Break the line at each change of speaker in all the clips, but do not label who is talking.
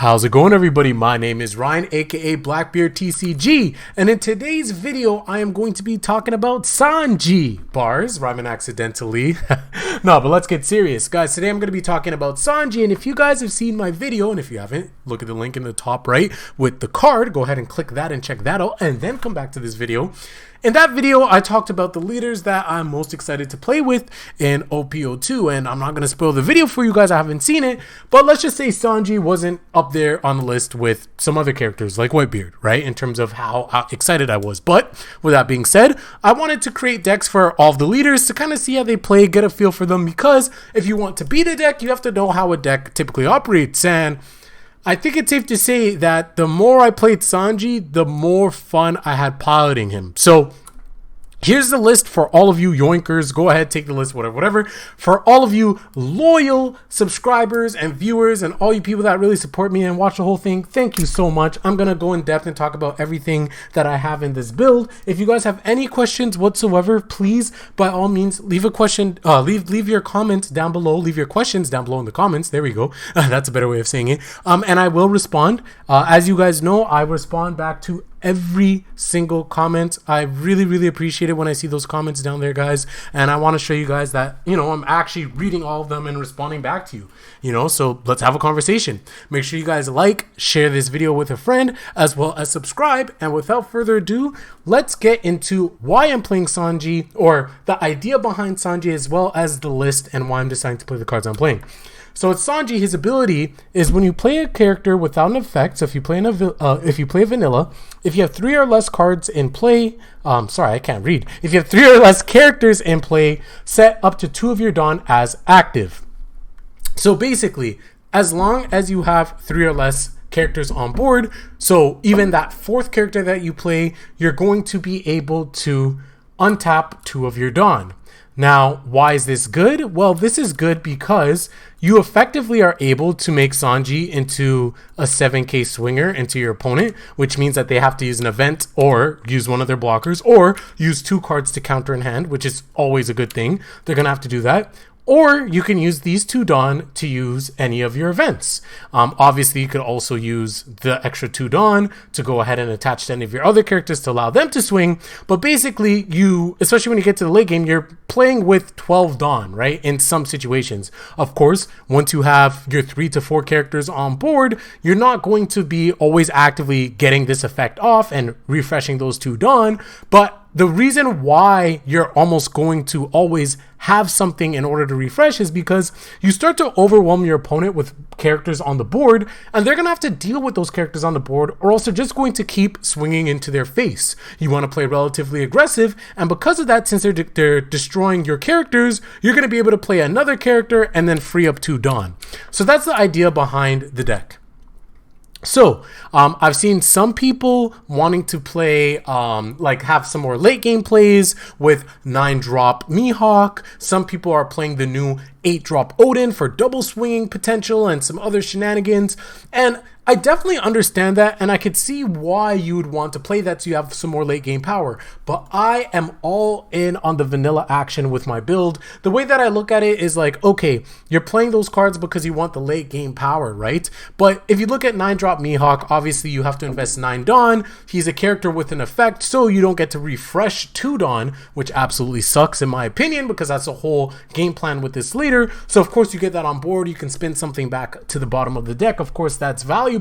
How's it going, everybody? My name is Ryan, aka Blackbeard TCG, and in today's video I am going to be talking about Sanji. Bars, rhyming accidentally. No, but let's get serious, guys. Today I'm going to be talking about Sanji, and if you guys have seen my video, and if you haven't, look at the link in the top right with the card. Go ahead and click that and check that out, and then come back to this video. In that video, I talked about the leaders that I'm most excited to play with in OP02, and I'm not going to spoil the video for you guys. I haven't seen it, but let's just say Sanji wasn't up there on the list with some other characters like Whitebeard, right, in terms of how excited I was. But with that being said, I wanted to create decks for all of the leaders to kind of see how they play, get a feel for them, because if you want to beat a deck, you have to know how a deck typically operates. And I think it's safe to say that the more I played Sanji, the more fun I had piloting him. So here's the list for all of you yoinkers. Go ahead, take the list, whatever. For all of you loyal subscribers and viewers and all you people that really support me and watch the whole thing, thank you so much. I'm going to go in depth and talk about everything that I have in this build. If you guys have any questions whatsoever, please, by all means, leave a question, leave your comments down below. Leave your questions down below in the comments. There we go. That's a better way of saying it. And I will respond. As you guys know, I respond back to every single comment. I really appreciate it when I see those comments down there, guys, and I want to show you guys that, you know, I'm actually reading all of them and responding back to you, you know. So let's have a conversation. Make sure you guys like, share this video with a friend, as well as subscribe. And without further ado, let's get into why I'm playing Sanji, or the idea behind Sanji, as well as the list and why I'm deciding to play the cards I'm playing. So it's Sanji. His ability is when you play a character without an effect. So if you play vanilla, if you have 3 or less cards in play, sorry, I can't read. If you have 3 or less characters in play, set up to 2 of your Dawn as active. So basically, as long as you have 3 or less characters on board, so even that 4th character that you play, you're going to be able to untap 2 of your Dawn. Now, why is this good? Well, this is good because you effectively are able to make Sanji into a 7k swinger into your opponent, which means that they have to use an event or use one of their blockers or use 2 cards to counter in hand, which is always a good thing. They're going to have to do that. Or you can use these 2 Dawn to use any of your events. Obviously, you could also use the extra 2 Dawn to go ahead and attach to any of your other characters to allow them to swing. But basically, you, especially when you get to the late game, you're playing with 12 Dawn, right? In some situations. Of course, once you have your 3 to 4 characters on board, you're not going to be always actively getting this effect off and refreshing those 2 Dawn. But the reason why you're almost going to always have something in order to refresh is because you start to overwhelm your opponent with characters on the board, and they're going to have to deal with those characters on the board, or else they're just going to keep swinging into their face. You want to play relatively aggressive, and because of that, since they're destroying your characters, you're going to be able to play another character and then free up 2 Dawn. So that's the idea behind the deck. So, I've seen some people wanting to play, like have some more late game plays with 9-drop Mihawk. Some people are playing the new 8-drop Odin for double swinging potential and some other shenanigans. And I definitely understand that, and I could see why you would want to play that so you have some more late game power. But I am all in on the vanilla action with my build. The way that I look at it is like, okay, you're playing those cards because you want the late game power, right? But if you look at 9-drop Mihawk, obviously you have to invest 9 Dawn. He's a character with an effect, so you don't get to refresh 2 Dawn, which absolutely sucks in my opinion, because that's a whole game plan with this leader. So of course you get that on board. You can spin something back to the bottom of the deck. Of course that's valuable.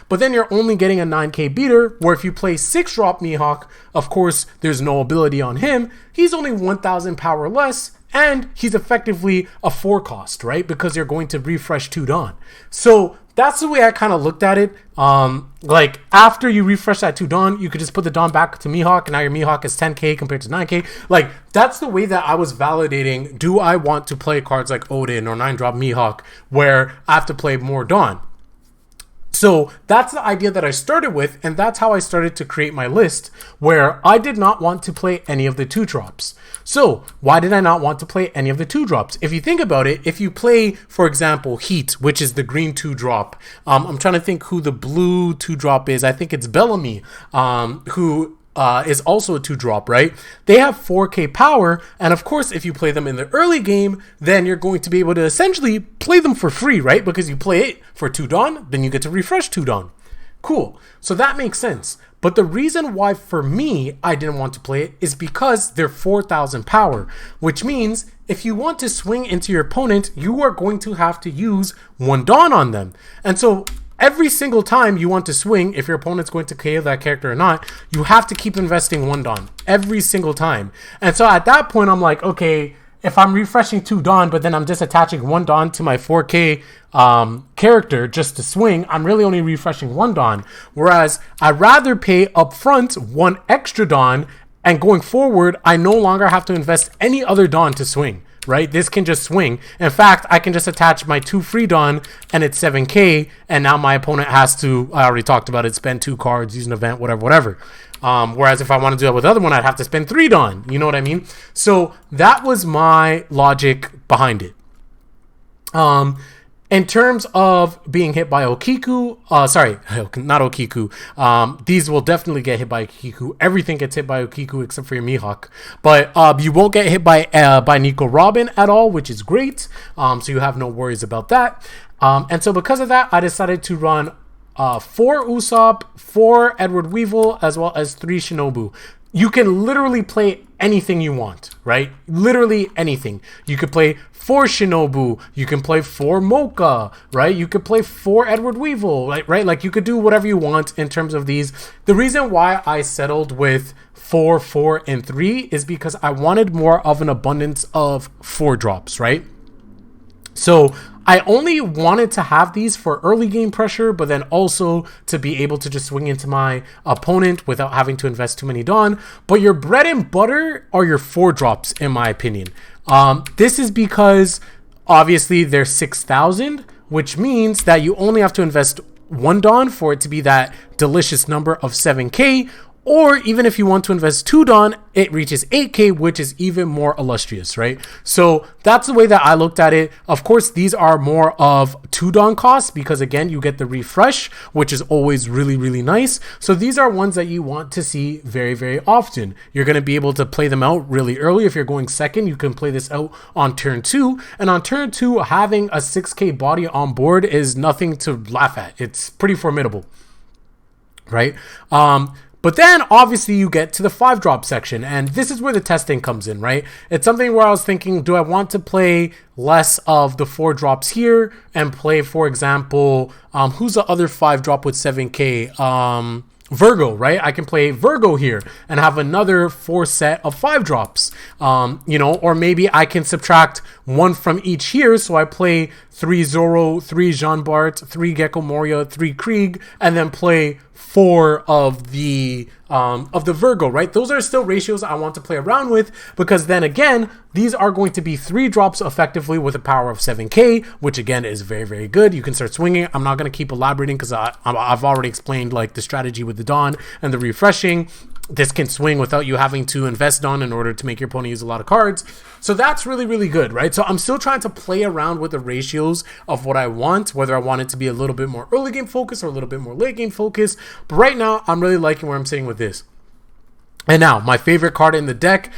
But then you're only getting a 9k beater, where if you play 6-drop Mihawk, of course there's no ability on him. He's only 1000 power less, and he's effectively a 4 cost, right? Because you're going to refresh 2 Dawn. So that's the way I kind of looked at it. Like after you refresh that 2 Dawn, you could just put the Dawn back to Mihawk, and now your Mihawk is 10k compared to 9k. Like that's the way that I was validating, do I want to play cards like Odin or 9-drop Mihawk where I have to play more Dawn? So that's the idea that I started with, and that's how I started to create my list, where I did not want to play any of the 2-drops. So why did I not want to play any of the 2-drops? If you think about it, if you play, for example, Heat, which is the green 2-drop, I'm trying to think who the blue 2-drop is. I think it's Bellamy, who is also a 2-drop, right? They have 4K power, and of course, if you play them in the early game, then you're going to be able to essentially play them for free, right? Because you play it for 2 Dawn, then you get to refresh 2 Dawn. Cool. So that makes sense. But the reason why, for me, I didn't want to play it is because they're 4,000 power, which means if you want to swing into your opponent, you are going to have to use 1 Dawn on them. And so every single time you want to swing, if your opponent's going to KO that character or not, you have to keep investing 1 Dawn every single time. And so at that point, I'm like, okay, if I'm refreshing 2 Dawn, but then I'm just attaching 1 Dawn to my 4K character just to swing, I'm really only refreshing 1 Dawn. Whereas I'd rather pay upfront 1 extra Dawn, and going forward, I no longer have to invest any other Dawn to swing. Right? This can just swing. In fact, I can just attach my 2 free Dawn and it's 7K, and now my opponent has to, I already talked about it, spend 2 cards, use an event, whatever. Whereas if I want to do that with the other one, I'd have to spend 3 Dawn. You know what I mean? So that was my logic behind it. In terms of being hit by Okiku, sorry, not Okiku. These will definitely get hit by Okiku. Everything gets hit by Okiku except for your Mihawk. But you won't get hit by Nico Robin at all, which is great. So you have no worries about that. And so because of that, I decided to run 4 Usopp, 4 Edward Weevil, as well as 3 Shinobu. You can literally play anything you want, right? Literally anything. You could play 4 Shinobu. You can play 4 Mocha, right? You could play 4 Edward Weevil, right? Like you could do whatever you want in terms of these. The reason why I settled with 4, 4, and 3 is because I wanted more of an abundance of 4 drops, right? So I only wanted to have these for early game pressure, but then also to be able to just swing into my opponent without having to invest too many Dawn. But your bread and butter are your 4 drops, in my opinion. This is because obviously they're 6,000, which means that you only have to invest 1 Dawn for it to be that delicious number of 7K. Or even if you want to invest 2 Dawn, it reaches 8K, which is even more illustrious, right? So that's the way that I looked at it. Of course, these are more of 2 Dawn costs because, again, you get the refresh, which is always really, really nice. So these are ones that you want to see very, very often. You're going to be able to play them out really early. If you're going second, you can play this out on turn 2. And on turn 2, having a 6K body on board is nothing to laugh at. It's pretty formidable, right? But then obviously you get to the 5-drop section, and this is where the testing comes in, right? It's something where I was thinking, do I want to play less of the 4 drops here and play, for example, who's the other 5-drop with 7K? Virgo, right? I can play Virgo here and have another 4 set of 5 drops, you know, or maybe I can subtract 1 from each here. So I play 3 Zoro, 3 Jean Bart, 3 Gecko Moria, 3 Krieg, and then play 4 of the Virgo, right? Those are still ratios I want to play around with, because then again, these are going to be 3 drops effectively with a power of 7K, which again is very, very good. You can start swinging. I'm not going to keep elaborating because I've already explained like the strategy with the Dawn and the refreshing. This can swing without you having to invest Dawn in order to make your opponent use a lot of cards. So that's really, really good, right? So I'm still trying to play around with the ratios of what I want, whether I want it to be a little bit more early game focus or a little bit more late game focus. But right now, I'm really liking where I'm sitting with this. And now, my favorite card in the deck,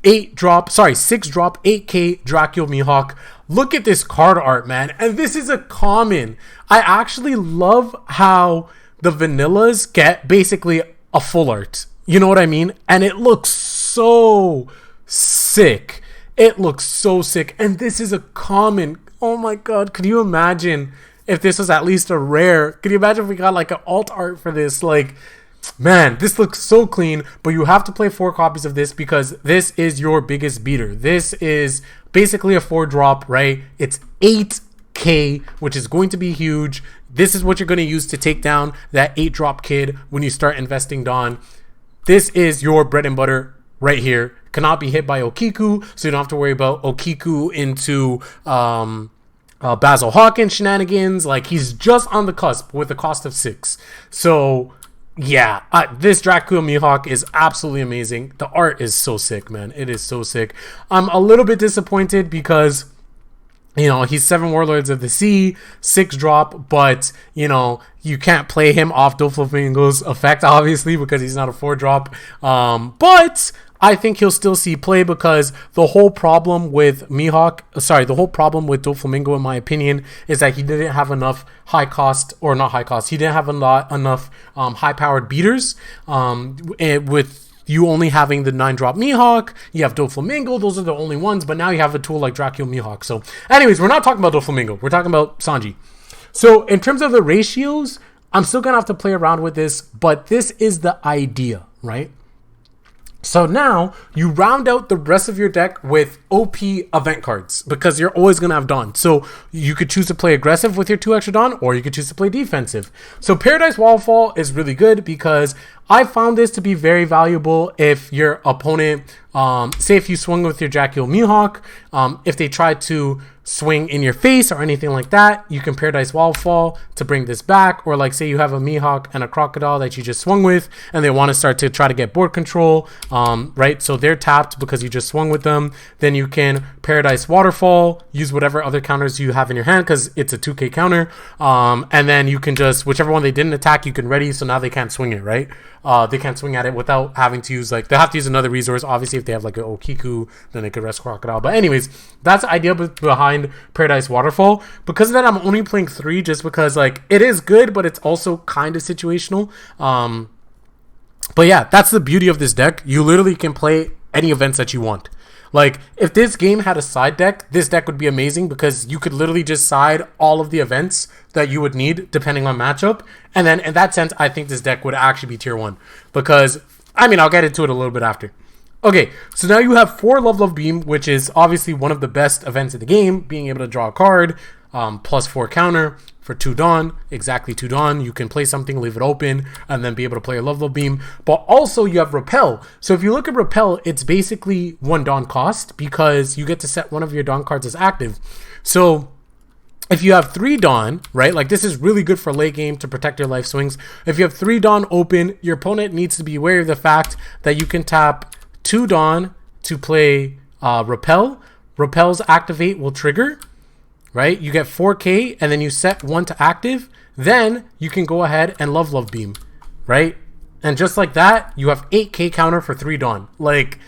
6-drop, 8K Dracula Mihawk. Look at this card art, man. And this is a common. I actually love how the vanillas get basically a full art. You know what I mean? And it looks so sick. It looks so sick. And this is a common. Oh my god, could you imagine if this was at least a rare? Could you imagine if we got like an alt art for this? Like, man, this looks so clean. But you have to play 4 copies of this because this is your biggest beater. This is basically a 4-drop, right? It's 8K, which is going to be huge. This is what you're going to use to take down that 8-drop kid when you start investing Dawn. This is your bread and butter right here. Cannot be hit by Okiku, so you don't have to worry about Okiku into Basil Hawkins shenanigans. Like, he's just on the cusp with a cost of 6. So, yeah, this Dracula Mihawk is absolutely amazing. The art is so sick, man. It is so sick. I'm a little bit disappointed because You know, he's 7 Warlords of the Sea, 6 drop, but, you know, you can't play him off Doflamingo's effect, obviously, because he's not a 4 drop. But I think he'll still see play because the whole problem with the whole problem with Doflamingo, in my opinion, is that he didn't have enough he didn't have enough high-powered beaters with you only having the 9-drop Mihawk, you have Doflamingo, those are the only ones, but now you have a tool like Dracula Mihawk. So anyways, we're not talking about Doflamingo, we're talking about Sanji. So in terms of the ratios, I'm still going to have to play around with this, but this is the idea, right? So now you round out the rest of your deck with OP event cards because you're always going to have Dawn. So you could choose to play aggressive with your 2 extra Dawn, or you could choose to play defensive. So Paradise Waterfall is really good because I found this to be very valuable if your opponent, say if you swung with your Dracula Mihawk, if they try to swing in your face or anything like that, you can Paradise Waterfall to bring this back. Or like say you have a Mihawk and a Crocodile that you just swung with and they want to start to try to get board control, right? So they're tapped because you just swung with them. Then you can Paradise Waterfall, use whatever other counters you have in your hand because it's a 2k counter, and then you can just, whichever one they didn't attack, you can ready, so now they can't swing it, right? They can't swing at it without having to use, like, they have to use another resource. Obviously, if they have like an Okiku, then they could rest Crocodile. But anyways, that's the idea behind Paradise Waterfall. Because of that, I'm only playing 3 just because, like, it is good, but it's also kind of situational. But yeah, that's the beauty of this deck. You literally can play any events that you want. Like, if this game had a side deck, this deck would be amazing because you could literally just side all of the events that you would need depending on matchup. And then in that sense, I think this deck would actually be tier 1 because, I mean, I'll get into it a little bit after. Okay, so now you have 4 Love Beam, which is obviously one of the best events in the game, being able to draw a card, plus 4 counter for 2 Dawn, exactly 2 Dawn. You can play something, leave it open, and then be able to play a Love Beam. But also you have Repel. So if you look at Repel, it's basically 1 Dawn cost because you get to set one of your Dawn cards as active. So if you have 3 Dawn, right, like this is really good for late game to protect your life swings. If you have 3 Dawn open, your opponent needs to be aware of the fact that you can tap 2 Dawn to play Repel. Repel's activate will trigger, right? You get 4k and then you set 1 to active. Then you can go ahead and Love Beam, right? And just like that, you have 8k counter for 3 Dawn. Like,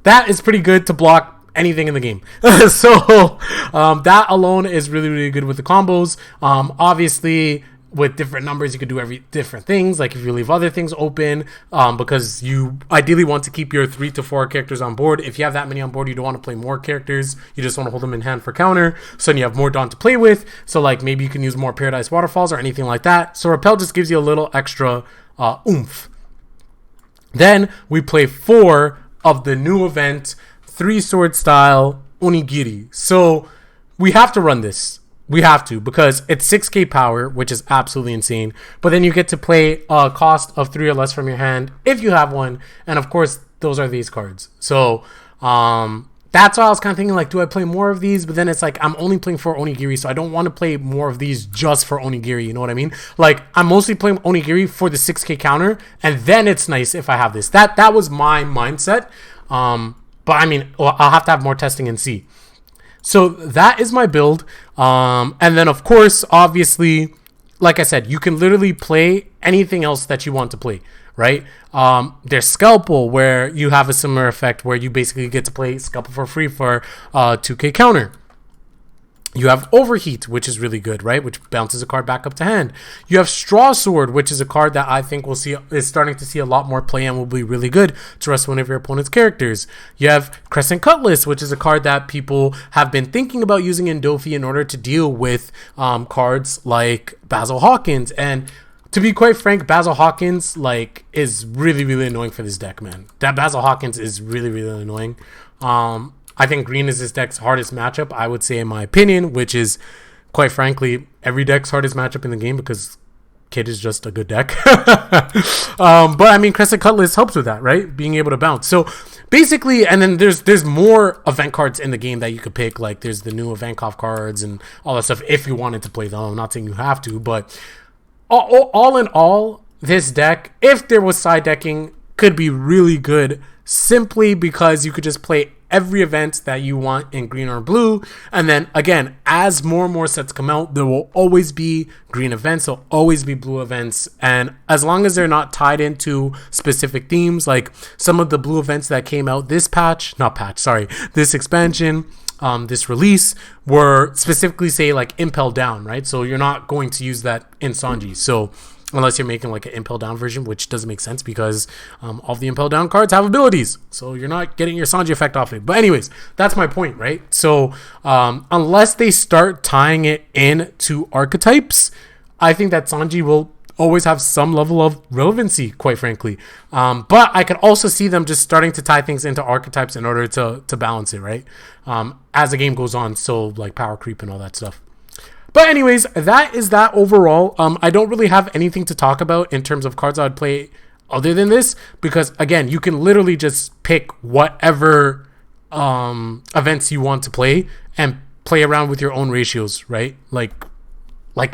that is pretty good to block anything in the game. So that alone is really, really good with the combos. Obviously, with different numbers, you could do different things. Like if you leave other things open, because you ideally want to keep your 3 to 4 characters on board. If you have that many on board, you don't want to play more characters. You just want to hold them in hand for counter. So then you have more Dawn to play with. So like maybe you can use more Paradise Waterfalls or anything like that. So Repel just gives you a little extra oomph. Then we play 4 of the new event, 3 sword style Onigiri. So we have to run this. We have to because it's 6k power, which is absolutely insane. But then you get to play a cost of 3 or less from your hand if you have one. And of course, those are these cards. So that's why I was kind of thinking, like, do I play more of these? But then it's like I'm only playing for Onigiri, so I don't want to play more of these just for Onigiri. You know what I mean? Like, I'm mostly playing Onigiri for the 6k counter, and then it's nice if I have this. That was my mindset. But I mean, I'll have to have more testing and see. So that is my build. And then, of course, obviously, like I said, you can literally play anything else that you want to play, right? There's Scalpel, where you have a similar effect where you basically get to play Scalpel for free for 2k counter. You have Overheat, which is really good, right? Which bounces a card back up to hand. You have Straw Sword, which is a card that I think is starting to see a lot more play and will be really good to rest one of your opponent's characters. You have Crescent Cutlass, which is a card that people have been thinking about using in Dofi in order to deal with cards like Basil Hawkins. And to be quite frank, Basil Hawkins is really, really annoying for this deck, man. That Basil Hawkins is really, really annoying. I think green is this deck's hardest matchup, I would say, in my opinion, which is, quite frankly, every deck's hardest matchup in the game because Kid is just a good deck. But, I mean, Crescent Cutlass helps with that, right? Being able to bounce. So, basically, and then there's more event cards in the game that you could pick. Like, there's the new Ivankov cards and all that stuff if you wanted to play them. I'm not saying you have to, but all in all, this deck, if there was side decking, could be really good simply because you could just play every event that you want in green or blue. And then again, as more and more sets come out, there will always be green events, there'll always be blue events. And as long as they're not tied into specific themes, like some of the blue events that came out this this expansion, this release, were specifically say like Impel Down, right? So you're not going to use that in Sanji. So unless you're making like an Impel Down version, which doesn't make sense because all of the Impel Down cards have abilities. So you're not getting your Sanji effect off it. But anyways, that's my point, right? So unless they start tying it in to archetypes, I think that Sanji will always have some level of relevancy, quite frankly. But I could also see them just starting to tie things into archetypes in order to balance it, right? As the game goes on, so like power creep and all that stuff. But anyways, that is that overall. I don't really have anything to talk about in terms of cards I would play other than this, because again, you can literally just pick whatever events you want to play and play around with your own ratios, right? Like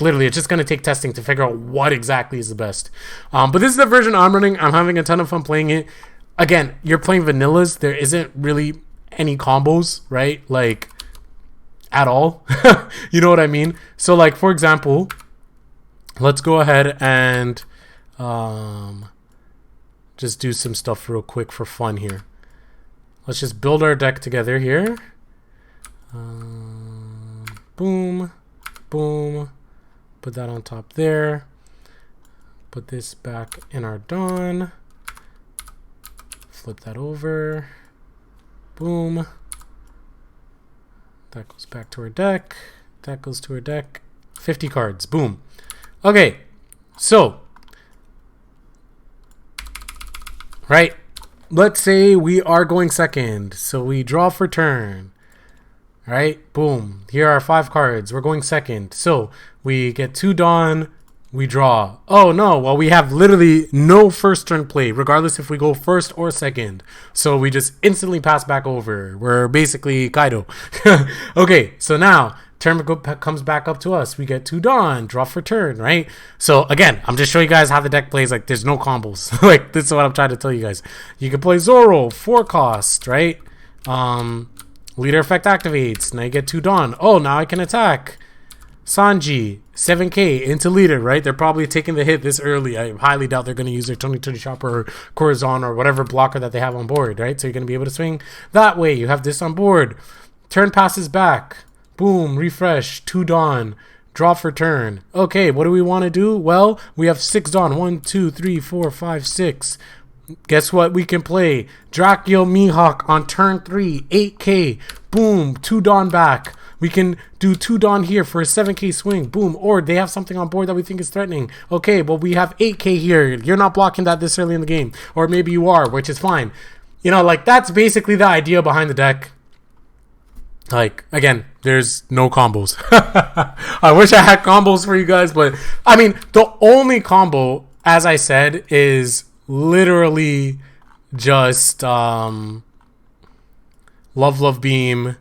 literally, it's just going to take testing to figure out what exactly is the best. But this is the version I'm running. I'm having a ton of fun playing it. Again, you're playing vanillas. There isn't really any combos, right? Like, at all. You know what I mean? So like, for example, let's go ahead and just do some stuff real quick for fun here. Let's just build our deck together here. Boom, boom. Put that on top there. Put this back in our Dawn. Flip that over. Boom. That goes back to our deck. That goes to our deck. 50 cards. Boom. Okay. So, right. Let's say we are going second. So we draw for turn. Right? Boom. Here are 5 cards. We're going second. So we get 2 Dawn. We draw. Oh no, well we have literally no first turn play, regardless if we go first or second. So we just instantly pass back over. We're basically Kaido. Okay, so now turn comes back up to us. We get 2 Dawn, draw for turn, right? So again, I'm just showing you guys how the deck plays. Like there's no combos. Like this is what I'm trying to tell you guys. You can play Zoro, 4 cost, right? Leader effect activates. Now you get 2 Dawn. Oh, now I can attack. Sanji, 7k into leader, right? They're probably taking the hit this early. I highly doubt they're going to use their Tony Chopper or Corazon or whatever blocker that they have on board, right? So you're going to be able to swing that way. You have this on board. Turn passes back. Boom, refresh, 2 Dawn. Draw for turn. Okay, what do we want to do? Well, we have 6 Dawn. 1, 2, 3, 4, 5, 6. Guess what we can play? Dracula Mihawk on turn 3, 8k. Boom, 2 Dawn back. We can do 2 Dawn here for a 7k swing. Boom. Or they have something on board that we think is threatening. Okay, well, we have 8k here. You're not blocking that this early in the game. Or maybe you are, which is fine. You know, like, that's basically the idea behind the deck. Like, again, there's no combos. I wish I had combos for you guys, but, I mean, the only combo, as I said, is literally just, Love Beam.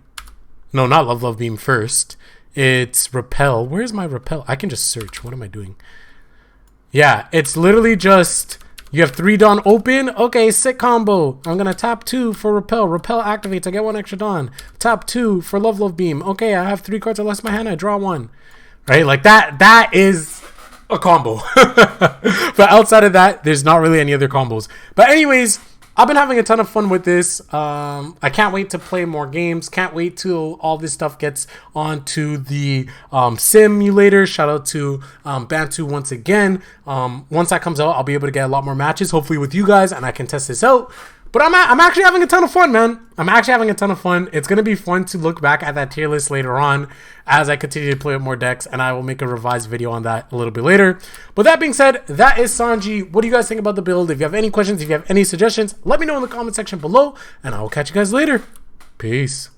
No, not Love Beam first. It's Repel. Where's my Repel? I can just search. What am I doing? Yeah, it's literally just, you have 3 Dawn open. Okay, sick combo. I'm going to tap 2 for Repel. Repel activates. I get 1 extra Dawn. Tap 2 for Love Beam. Okay, I have 3 cards or less in my hand. I draw 1. Right? Like that is a combo. But outside of that, there's not really any other combos. But anyways, I've been having a ton of fun with this. I can't wait to play more games. Can't wait till all this stuff gets onto the simulator. Shout out to Bantu once again. Once that comes out, I'll be able to get a lot more matches, hopefully with you guys, and I can test this out. But I'm actually having a ton of fun, man. I'm actually having a ton of fun. It's going to be fun to look back at that tier list later on as I continue to play with more decks, and I will make a revised video on that a little bit later. But that being said, that is Sanji. What do you guys think about the build? If you have any questions, if you have any suggestions, let me know in the comment section below, and I will catch you guys later. Peace.